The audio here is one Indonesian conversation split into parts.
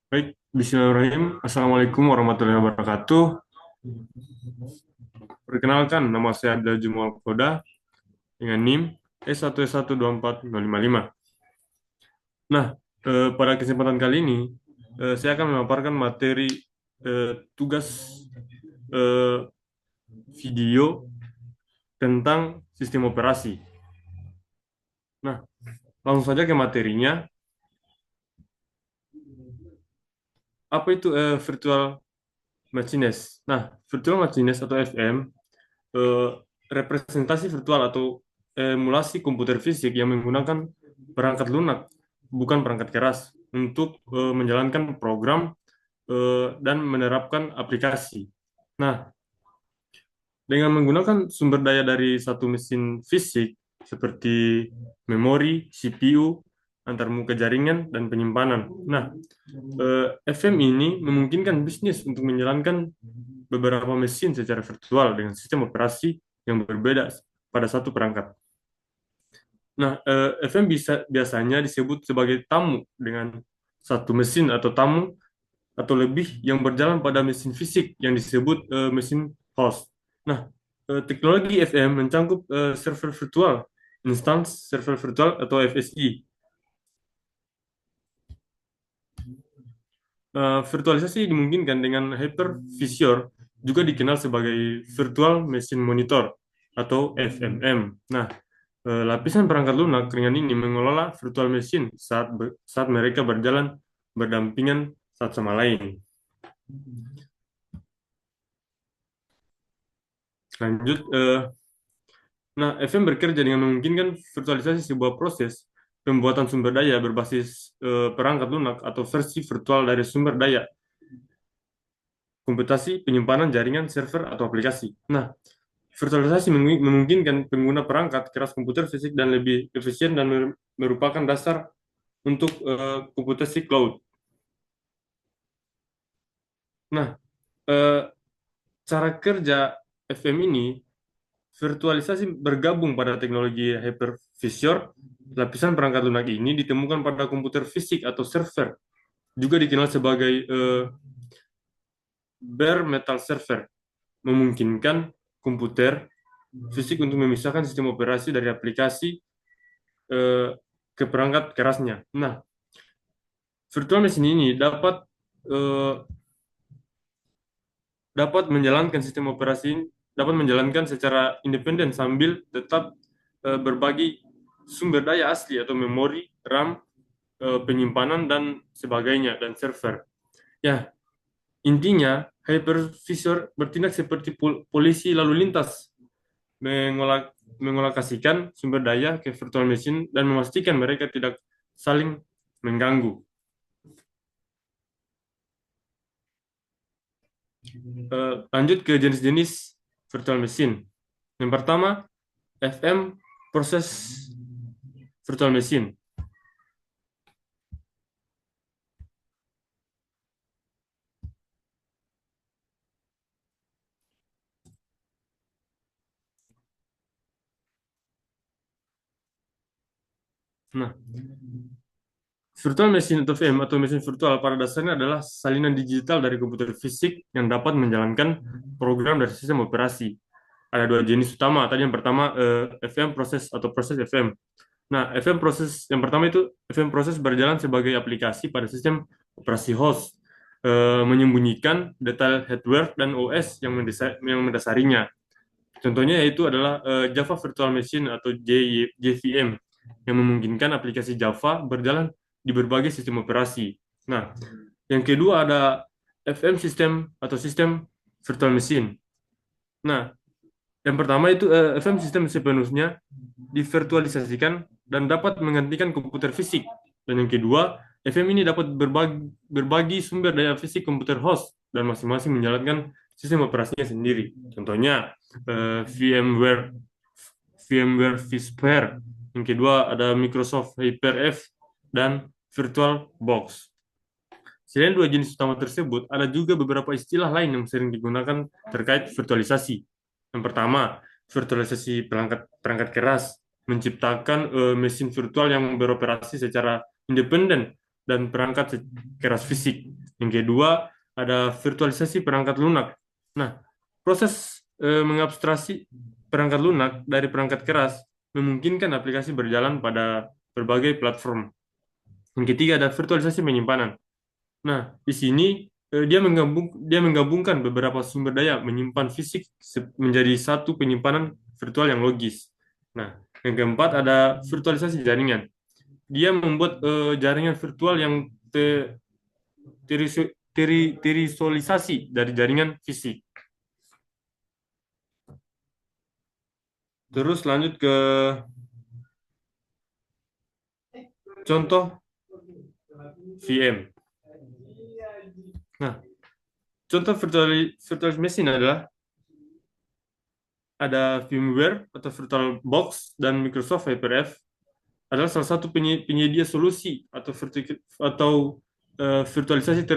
Baik, Bismillahirrahmanirrahim. Assalamualaikum warahmatullahi wabarakatuh. Perkenalkan, nama saya Abdul Jumal Koda dengan NIM S1S12455. Nah, pada kesempatan kali ini, saya akan memaparkan materi tugas eh, video tentang sistem operasi. Nah, langsung saja ke materinya. Apa itu virtual machinist? Nah, virtual machinist atau FM eh, representasi virtual atau emulasi komputer fisik yang menggunakan perangkat lunak, bukan perangkat keras, untuk menjalankan program dan menerapkan aplikasi. Nah, dengan menggunakan sumber daya dari satu mesin fisik seperti memori, CPU, antarmuka jaringan, dan penyimpanan. Nah, FM ini memungkinkan bisnis untuk menjalankan beberapa mesin secara virtual dengan sistem operasi yang berbeda pada satu perangkat. Nah, FM biasanya disebut sebagai tamu dengan satu mesin atau tamu atau lebih yang berjalan pada mesin fisik yang disebut mesin host. Nah, teknologi FM mencangkup server virtual, instance server virtual atau FSI. Virtualisasi dimungkinkan dengan hypervisor, juga dikenal sebagai Virtual Machine Monitor atau VMM. Nah, lapisan perangkat lunak ringan ini mengelola virtual machine saat mereka berjalan berdampingan satu sama lain. Lanjut, nah FM bekerja dengan memungkinkan virtualisasi sebuah proses pembuatan sumber daya berbasis perangkat lunak atau versi virtual dari sumber daya komputasi, penyimpanan jaringan, server, atau aplikasi. Nah, virtualisasi memungkinkan pengguna perangkat keras komputer fisik dan lebih efisien dan merupakan dasar untuk komputasi cloud. Nah, eh, cara kerja FM ini, virtualisasi bergabung pada teknologi hypervisor. Lapisan perangkat lunak ini ditemukan pada komputer fisik atau server, juga dikenal sebagai bare metal server, memungkinkan komputer fisik untuk memisahkan sistem operasi dari aplikasi eh, ke perangkat kerasnya. Nah, virtual machine ini eh, dapat menjalankan sistem operasi dapat menjalankan secara independen sambil tetap berbagi sumber daya asli atau memori, RAM, penyimpanan dan sebagainya dan server. Ya, intinya hypervisor bertindak seperti polisi lalu lintas, mengolokasikan sumber daya ke virtual machine dan memastikan mereka tidak saling mengganggu. Lanjut ke jenis-jenis virtual machine. Yang pertama, FM proses virtual machine. Nah, virtual machine atau VM atau mesin virtual pada dasarnya adalah salinan digital dari komputer fisik yang dapat menjalankan program dari sistem operasi. Ada dua jenis utama. Tadi yang pertama FM proses atau proses FM. Nah, FM proses yang pertama itu FM proses berjalan sebagai aplikasi pada sistem operasi host, menyembunyikan detail hardware dan OS yang mendasarinya. Contohnya yaitu adalah Java Virtual Machine atau JVM yang memungkinkan aplikasi Java berjalan di berbagai sistem operasi. Nah, yang kedua ada FM System atau sistem virtual machine. Nah, yang pertama itu FM sistem sepenuhnya divirtualisasikan dan dapat menggantikan komputer fisik. Dan yang kedua, FM ini dapat berbagi sumber daya fisik komputer host dan masing-masing menjalankan sistem operasinya sendiri. Contohnya VMware, VMware vSphere. Yang kedua ada Microsoft Hyper-V dan VirtualBox. Selain dua jenis utama tersebut, ada juga beberapa istilah lain yang sering digunakan terkait virtualisasi. Yang pertama, virtualisasi perangkat keras, menciptakan mesin virtual yang beroperasi secara independen dan perangkat keras fisik. Yang kedua, ada virtualisasi perangkat lunak. Nah, proses mengabstraksi perangkat lunak dari perangkat keras memungkinkan aplikasi berjalan pada berbagai platform. Yang ketiga, ada virtualisasi penyimpanan. Nah, di sini dia menggabungkan beberapa sumber daya menyimpan fisik menjadi satu penyimpanan virtual yang logis. Nah, yang keempat ada virtualisasi jaringan. Dia membuat jaringan virtual yang terisolisasi dari jaringan fisik. Terus lanjut ke contoh VM. Nah, contoh virtual machine adalah ada VMware atau VirtualBox dan Microsoft Hyper-V adalah salah satu penyedia solusi atau virtualisasi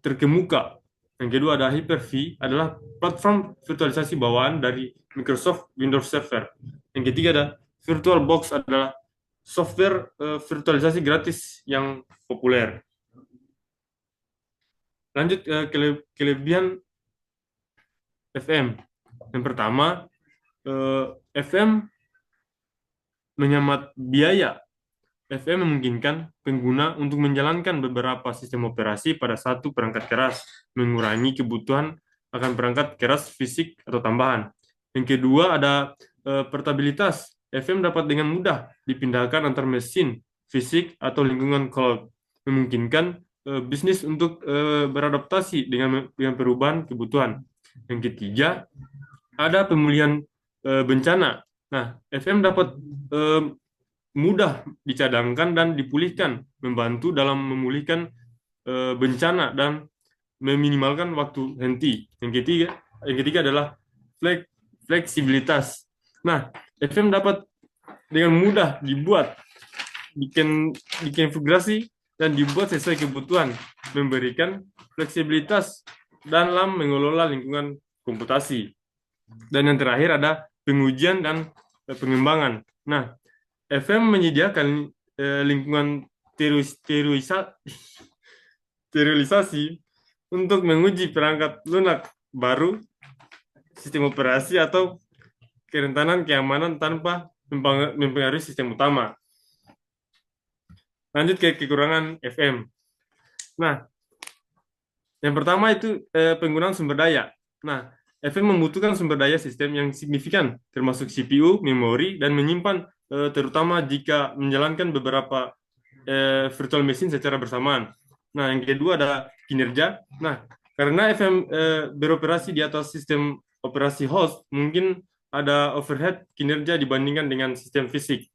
terkemuka. Yang kedua ada Hyper-V adalah platform virtualisasi bawaan dari Microsoft Windows Server. Yang ketiga ada VirtualBox adalah software virtualisasi gratis yang populer. Lanjut kelebihan FM. Yang pertama, FM menghemat biaya. FM memungkinkan pengguna untuk menjalankan beberapa sistem operasi pada satu perangkat keras, mengurangi kebutuhan akan perangkat keras fisik atau tambahan. Yang kedua ada portabilitas. FM dapat dengan mudah dipindahkan antar mesin, fisik, atau lingkungan cloud, memungkinkan bisnis untuk beradaptasi dengan perubahan kebutuhan. Yang ketiga, ada pemulihan bencana. Nah, FM dapat mudah dicadangkan dan dipulihkan, membantu dalam memulihkan bencana dan meminimalkan waktu henti. Yang ketiga adalah fleksibilitas. Nah, FM dapat dengan mudah dikonfigurasi dan dibuat sesuai kebutuhan, memberikan fleksibilitas dalam mengelola lingkungan komputasi. Dan yang terakhir ada pengujian dan pengembangan. Nah, FM menyediakan lingkungan sterilisasi untuk menguji perangkat lunak baru, sistem operasi, atau kerentanan keamanan tanpa mempengaruhi sistem utama. Lanjut ke kekurangan FM. Nah, yang pertama itu penggunaan sumber daya. Nah, FM membutuhkan sumber daya sistem yang signifikan, termasuk CPU, memori, dan menyimpan, terutama jika menjalankan beberapa virtual machine secara bersamaan. Nah, yang kedua ada kinerja. Nah, karena FM beroperasi di atas sistem operasi host, mungkin ada overhead kinerja dibandingkan dengan sistem fisik.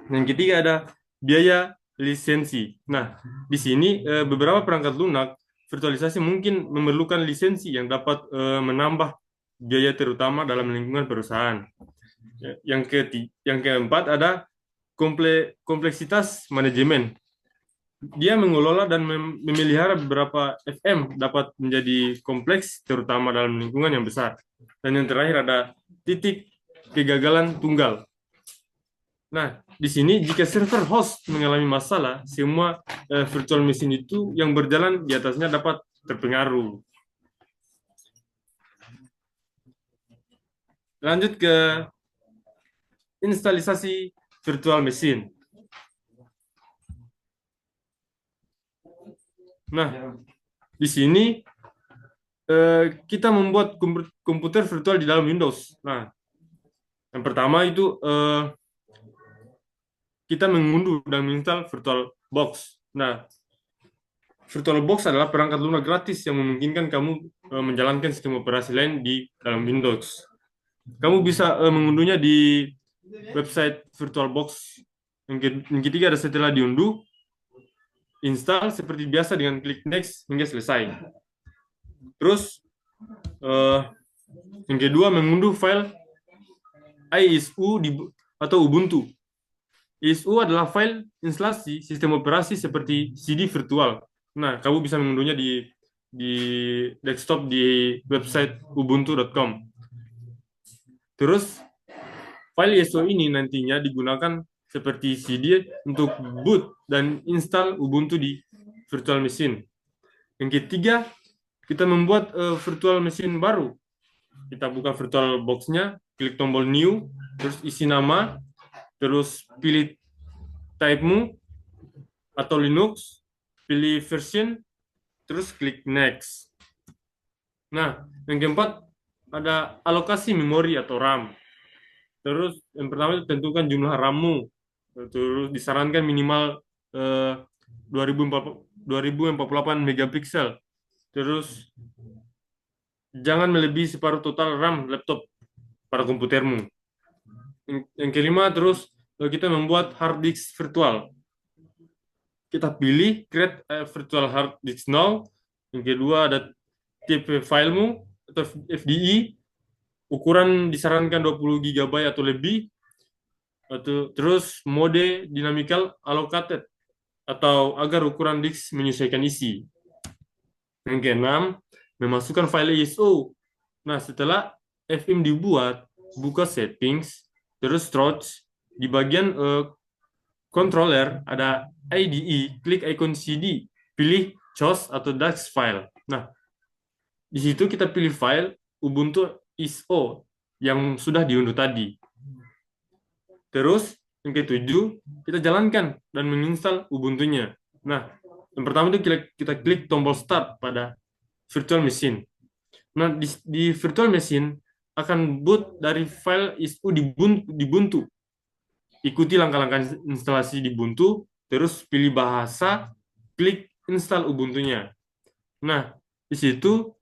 Yang ketiga ada biaya lisensi. Nah, di sini beberapa perangkat lunak virtualisasi mungkin memerlukan lisensi yang dapat menambah biaya terutama dalam lingkungan perusahaan. Yang keempat ada kompleksitas manajemen. Dia mengelola dan memelihara beberapa FM dapat menjadi kompleks terutama dalam lingkungan yang besar. Dan yang terakhir ada titik kegagalan tunggal. Nah, di sini jika server host mengalami masalah, semua virtual machine itu yang berjalan di atasnya dapat terpengaruh. Lanjut ke instalisasi virtual machine. Nah, di sini kita membuat komputer virtual di dalam Windows. Nah, yang pertama itu kita mengunduh dan menginstal VirtualBox. Nah, VirtualBox adalah perangkat lunak gratis yang memungkinkan kamu menjalankan sistem operasi lain di dalam Windows. Kamu bisa mengunduhnya di website VirtualBox. Yang ketiga ada setelah diunduh, install seperti biasa dengan klik next hingga selesai. Terus yang kedua mengunduh file ISU atau Ubuntu. ISU adalah file instalasi sistem operasi seperti CD virtual. Nah, kamu bisa mengunduhnya di desktop di website ubuntu.com. Terus file ISO ini nantinya digunakan seperti CD untuk boot dan install Ubuntu di virtual machine. Yang ketiga, kita membuat virtual machine baru. Kita buka virtual box-nya, klik tombol new, terus isi nama, terus pilih type-mu atau Linux, pilih version, terus klik next. Nah, yang keempat ada alokasi memori atau RAM. Terus yang pertama itu tentukan jumlah RAM-mu. Terus disarankan minimal 2048 megapiksel. Terus jangan melebihi separuh total RAM laptop pada komputermu. Yang kelima terus kita membuat hard disk virtual. Kita pilih create a virtual hard disk now. Yang kedua ada tipe filemu atau FDI, ukuran disarankan 20 GB atau lebih. Terus mode dynamical allocated atau agar ukuran disk menyesuaikan isi. Yang keenam, memasukkan file ISO. Nah, setelah FM dibuat, buka settings, terus storage, di bagian controller ada IDE, klik icon CD, pilih choose atau DAX file. Nah, di situ kita pilih file Ubuntu ISO yang sudah diunduh tadi. Terus, yang ketujuh, kita jalankan dan menginstal Ubuntu-nya. Nah, yang pertama itu kita klik tombol start pada virtual machine. Nah, di virtual machine akan boot dari file ISO di Ubuntu. Ikuti langkah-langkah instalasi di Ubuntu, terus pilih bahasa, klik install Ubuntu-nya. Nah, di situ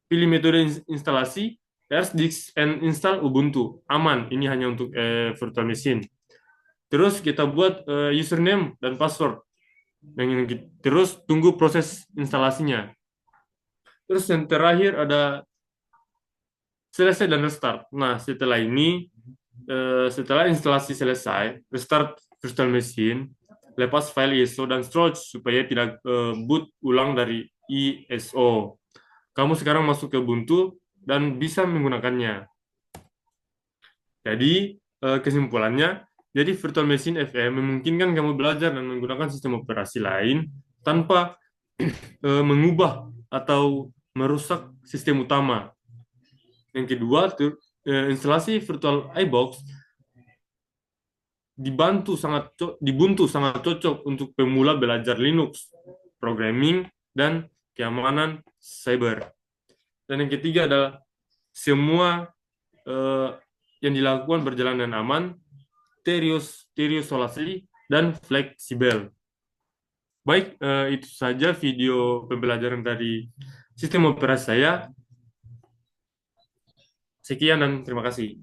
pilih metode instalasi, disk and install Ubuntu. Aman, ini hanya untuk virtual machine. Terus kita buat username dan password. Terus tunggu proses instalasinya. Terus yang terakhir ada selesai dan restart. Nah, setelah ini, setelah instalasi selesai, restart virtual machine, lepas file ISO dan storage supaya tidak boot ulang dari ISO. Kamu sekarang masuk ke Ubuntu dan bisa menggunakannya. Jadi, kesimpulannya, jadi virtual machine FM memungkinkan kamu belajar dan menggunakan sistem operasi lain tanpa mengubah atau merusak sistem utama. Yang kedua, instalasi virtual iBox dibuntu sangat cocok untuk pemula belajar Linux, programming, dan keamanan cyber. Dan yang ketiga adalah semua yang dilakukan berjalan dengan aman, terisolasi, dan fleksibel. Baik, itu saja video pembelajaran dari sistem operasi saya. Sekian dan terima kasih.